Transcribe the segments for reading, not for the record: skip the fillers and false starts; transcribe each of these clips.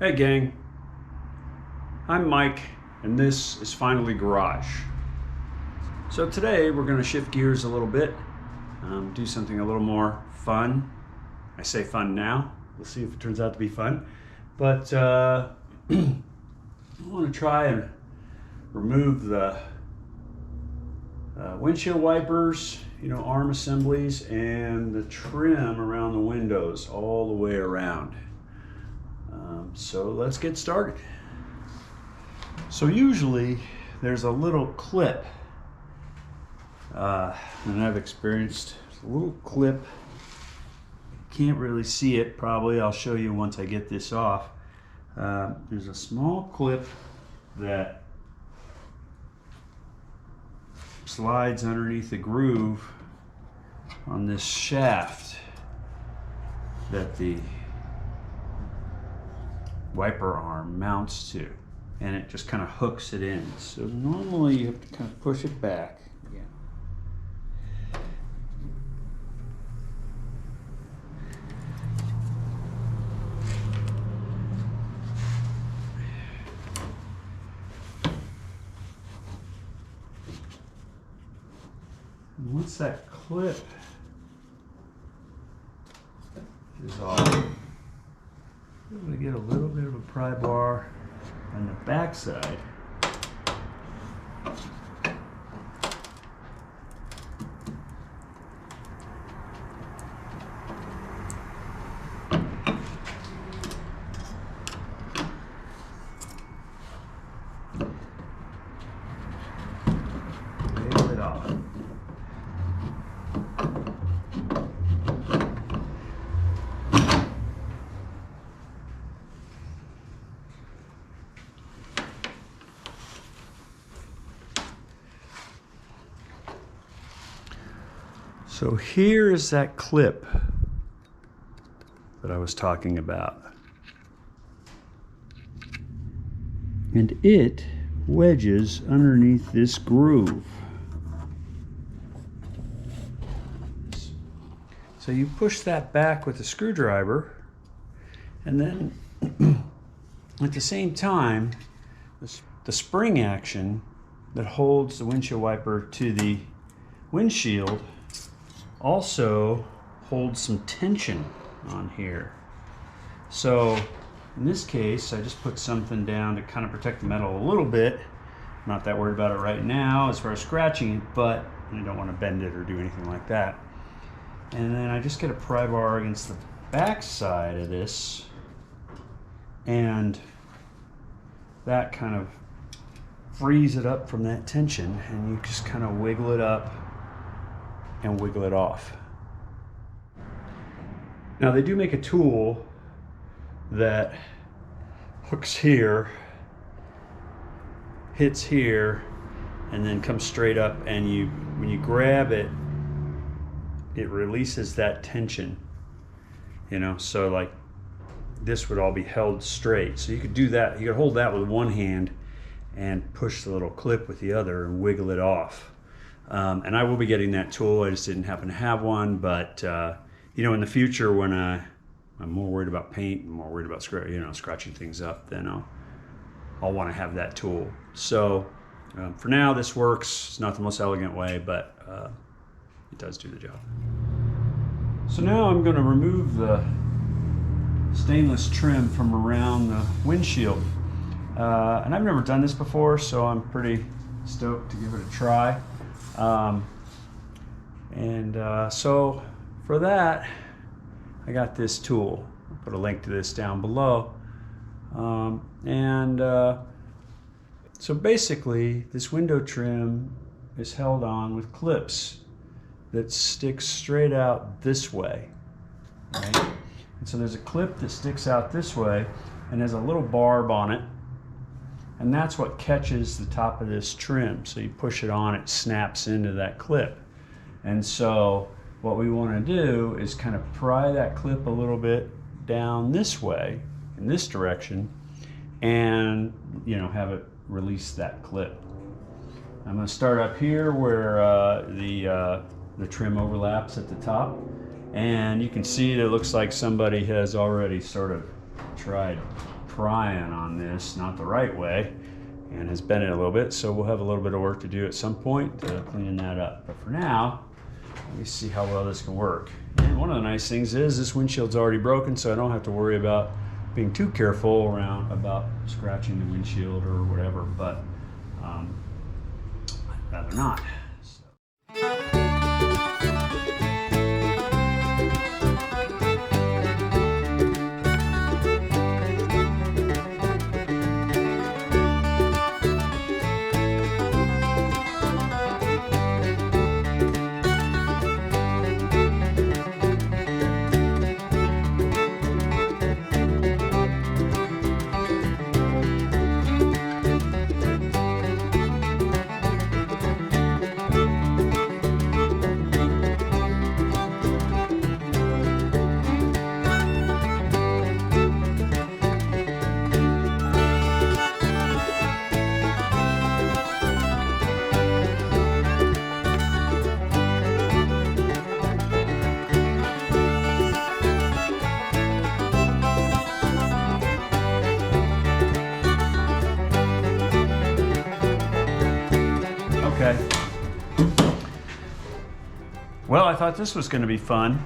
Hey gang, I'm Mike and this is Finally Garage. So today we're going to shift gears a little bit, do something a little more fun. I say fun now, we'll see if it turns out to be fun. But I want to try and remove the windshield wipers, arm assemblies, and the trim around the windows all the way around. So let's get started. So usually there's a little clip, and I've experienced a little clip. Can't really see it probably. I'll show you once I get this off. There's a small clip that slides underneath the groove on this shaft that the wiper arm mounts to, and it just kind of hooks it in. So normally you have to kind of push it back again. And once that clip is off, I'm going to get a little bit of a pry bar on the back side. Wiggle it off. So here is that clip that I was talking about. And it wedges underneath this groove. So you push that back with a screwdriver, and then at the same time, the spring action that holds the windshield wiper to the windshield also holds some tension on here. So in this case, I just put something down to kind of protect the metal a little bit. I'm not that worried about it right now as far as scratching it, but I don't want to bend it or do anything like that. And then I just get a pry bar against the back side of this, and that kind of frees it up from that tension, and you just kind of wiggle it up and wiggle it off. Now they do make a tool that hooks here, hits here, and then comes straight up, and when you grab it, it releases that tension. So like this would all be held straight. So you could do that, you could hold that with one hand and push the little clip with the other and wiggle it off. And I will be getting that tool. I just didn't happen to have one, but in the future when I'm more worried about paint and more worried about scratching things up, then I'll want to have that tool. So for now, this works. It's not the most elegant way, but it does do the job. So now I'm going to remove the stainless trim from around the windshield. And I've never done this before, so I'm pretty stoked to give it a try. So for that, I got this tool. I'll put a link to this down below. So basically, this window trim is held on with clips that stick straight out this way, right? And so there's a clip that sticks out this way and has a little barb on it, and that's what catches the top of this trim. So you push it on, it snaps into that clip. And so what we want to do is kind of pry that clip a little bit down this way, in this direction, and have it release that clip. I'm going to start up here where the trim overlaps at the top, and you can see that it looks like somebody has already sort of tried prying on this, not the right way, and has bent it a little bit. So we'll have a little bit of work to do at some point to clean that up. But for now, let me see how well this can work. And one of the nice things is this windshield's already broken, so I don't have to worry about being too careful about scratching the windshield or whatever, but I'd rather not. Okay. Well, I thought this was going to be fun.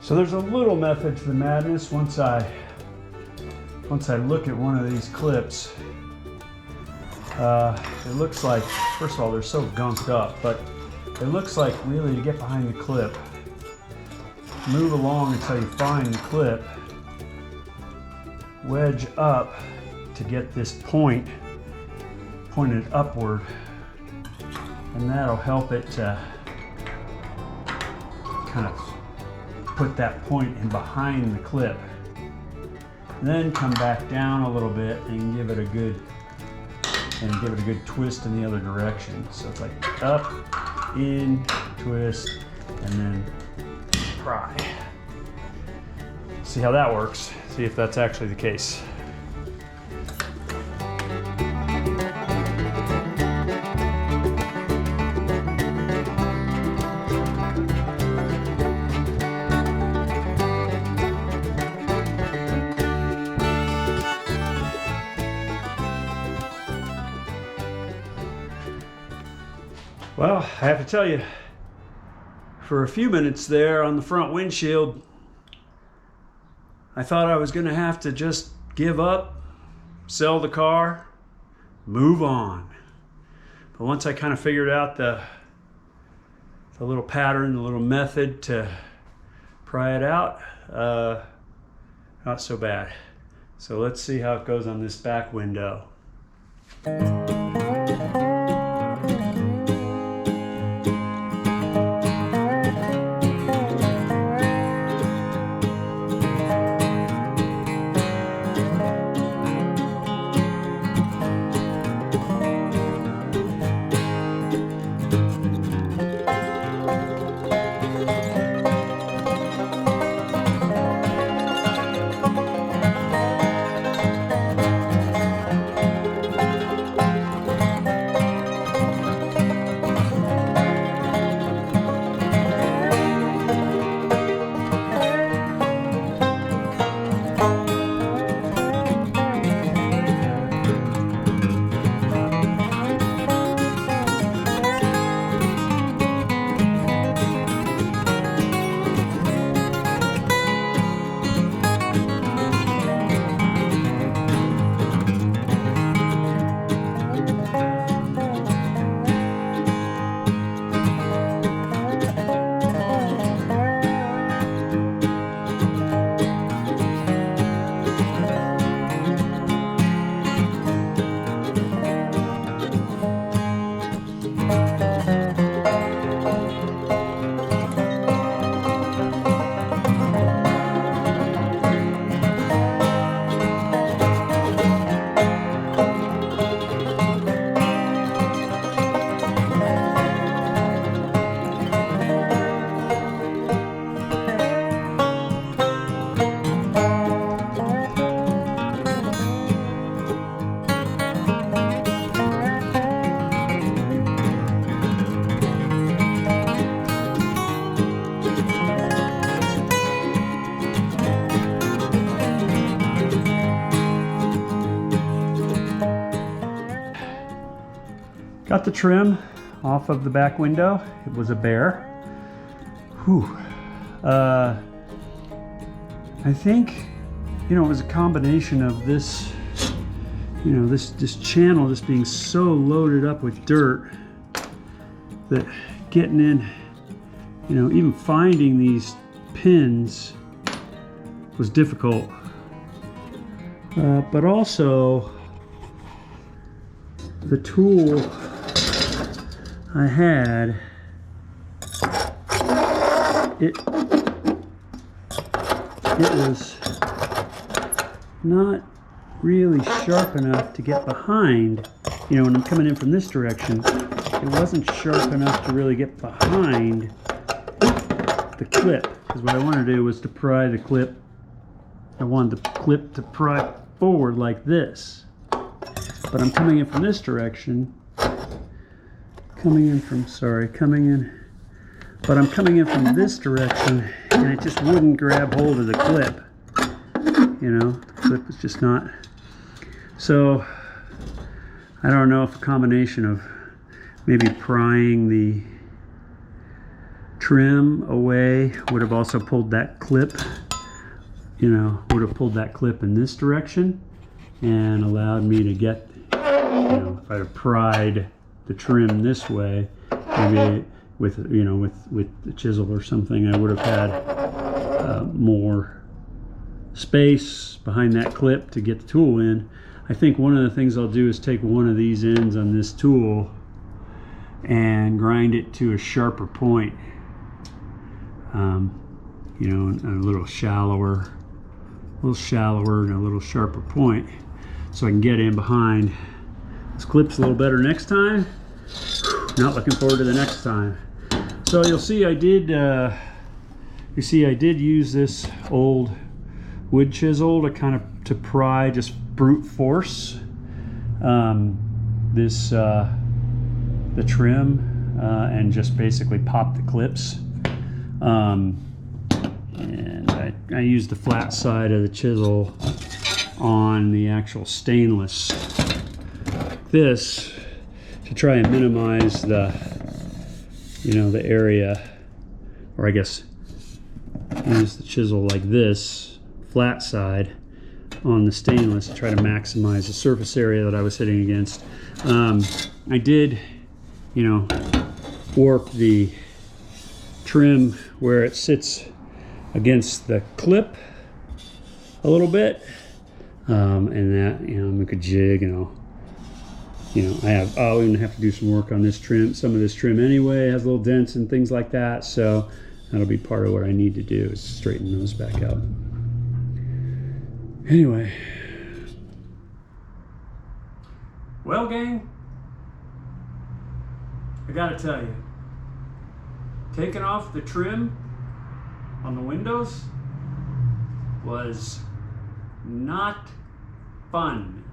So there's a little method to the madness. Once I look at one of these clips, it looks like, first of all, they're so gunked up, but it looks like really to get behind the clip, move along until you find the clip, wedge up to get this point pointed upward, and that'll help it to kind of put that point in behind the clip. Then come back down a little bit and give it a good twist in the other direction. So it's like up, in, twist, and then pry. See how that works. See if that's actually the case. Well, I have to tell you, for a few minutes there on the front windshield, I thought I was going to have to just give up, sell the car, move on. But once I kind of figured out the little pattern, the little method to pry it out, not so bad. So let's see how it goes on this back window. Got the trim off of the back window. It was a bear. Whew. I think, you know, it was a combination of this, you know, this channel just being so loaded up with dirt that getting in, you know, even finding these pins was difficult. But also the tool I had, it was not really sharp enough to get behind. You know, when I'm coming in from this direction, it wasn't sharp enough to really get behind the clip. Because what I wanted to do was to pry the clip. I wanted the clip to pry forward like this. But I'm coming in from this direction. But I'm coming in from this direction, and it just wouldn't grab hold of the clip. You know, the clip is just not. So, I don't know if a combination of maybe prying the trim away would have also pulled that clip, you know, would have pulled that clip in this direction and allowed me to get, you know, if I'd have pried the trim this way, maybe with, you know, with the chisel or something, I would have had more space behind that clip to get the tool in. I think one of the things I'll do is take one of these ends on this tool and grind it to a sharper point, you know, a little shallower and a little sharper point, so I can get in behind. This clip's a little better next time. Not looking forward to the next time. So you'll see I did use this old wood chisel to kind of to pry, just brute force the trim and just basically pop the clips. And I used the flat side of the chisel on the actual stainless, this, to try and minimize the, you know, the area, or I guess use the chisel like this, flat side on the stainless to try to maximize the surface area that I was hitting against. I did, you know, warp the trim where it sits against the clip a little bit, and that, you know, make a jig, I'll even have to do some work on this trim. Some of this trim anyway has little dents and things like that, so that'll be part of what I need to do, is straighten those back out. Anyway, well, gang, I gotta tell you, taking off the trim on the windows was not fun.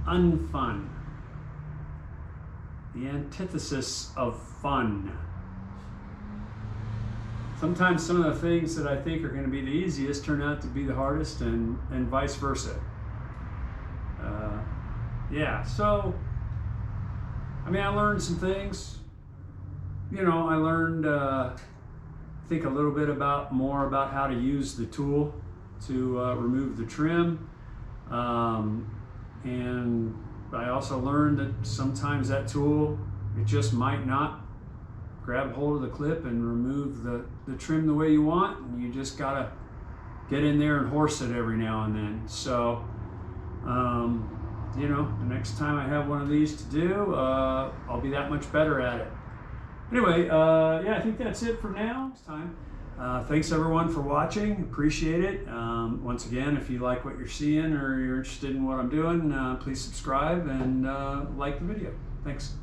Unfun. The antithesis of fun. Sometimes some of the things that I think are going to be the easiest turn out to be the hardest, and vice versa. Yeah, so, I mean, I learned some things. You know, I learned, I think, a little bit more about how to use the tool to remove the trim. And I also learned that sometimes that tool, it just might not grab hold of the clip and remove the trim the way you want, and you just gotta get in there and horse it every now and then. So, you know, the next time I have one of these to do, I'll be that much better at it. Anyway, yeah, I think that's it for now. It's time. Thanks everyone for watching, appreciate it. Once again, if you like what you're seeing or you're interested in what I'm doing, please subscribe and like the video. Thanks.